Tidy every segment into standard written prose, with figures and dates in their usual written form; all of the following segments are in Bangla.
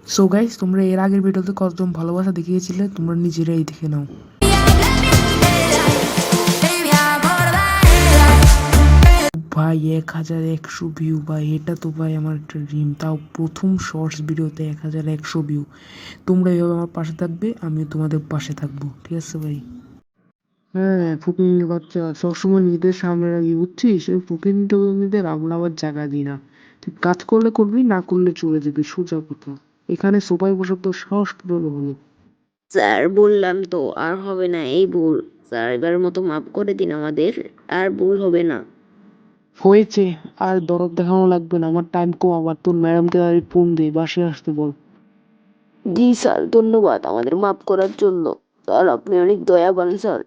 সো গাইস, তোমরা এর আগের ভিডিওতে কতজন ভালোবাসা দেখিয়েছিলে তোমরা নিজেরাই দেখে নাও। ভাই 1100 ভিউ ভাই, এটা তো ভাই আমার একটা ড্রিম, তাও প্রথম শর্টস ভিডিওতে 1100 ভিউ। তোমরা এইভাবে আমার পাশে থাকবে, আমিও তোমাদের পাশে থাকবো, ঠিক আছে ভাই? হ্যাঁ, ফুকিনির বাচ্চা সবসময় নিজেদের সামনে রাখি, বুঝছিস? ওই ফুকিনিদের আমরা আবার জায়গা দিই না। তুই কাজ করলে করবি, না করলে চলে যাবি, সোজা কথা। এখানে সোফায় বসে তো সাহস পেলে হলো। স্যার বললাম তো আর হবে না এই ভুল। স্যার এবার মতো মাফ করে দিন আমাদের, আর ভুল হবে না। হয়েছে, আর দরদ দেখানো লাগবে না, আমার টাইম কম। আবার তোর ম্যাডামকে আমি ফোন দে, বাসে আসতে বল। জি স্যার, ধন্যবাদ আমাদের মাফ করার জন্য। স্যার আপনি অনেক দয়াবান স্যার।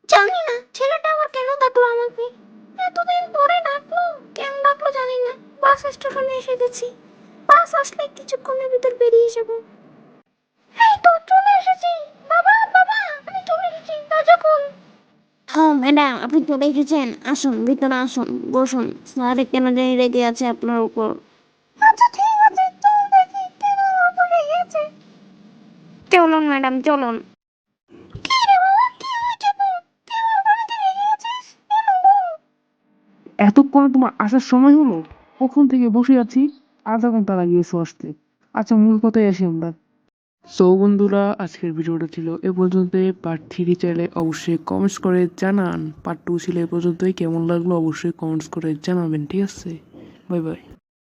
জানি না ছেলেটা আবার কেন ডাকলো আমাকে, এতদিন পরে ডাকলো, কেন ডাকলো জানি না। বাস স্টেশনে এসে গেছি, বাস আসলে কিছুক্ষণের ভিতর বেরিয়ে যাবো। এই তো চলে এসেছি। বাবা বাবা, আমি চলে এসেছি, দরজা খোল। হ্যাঁ ম্যাডাম, আপনি চলে এসেছেন, আসুন ভিতরে আসুন, বসুন। স্যার কেন জানি রেগে আছে আপনার উপর। আচ্ছা ঠিক আছে, চল দেখি কেন আমার উপর রেগে আছে। চলুন ম্যাডাম চলুন। কি রে বাবা, কি হয়েছে তোর? কেন বাড়িতে রেগে আছিস? কেন বল? এতক্ষণে তোমার আসার সময় হলো? কখন থেকে বসে আছি, আধা ঘন্টা লাগিয়েছো আসতে। আচ্ছা, মূল কথায় আসি আমরা। সো বন্ধুরা, আজকের ভিডিওটা ছিল এ পর্যন্ত। পার্ট 3 চাইলে অবশ্যই কমেন্টস করে জানান। পার্ট 2 ছিল এ পর্যন্তই। কেমন লাগলো অবশ্যই কমেন্টস করে জানাবেন, ঠিক আছে? Bye bye.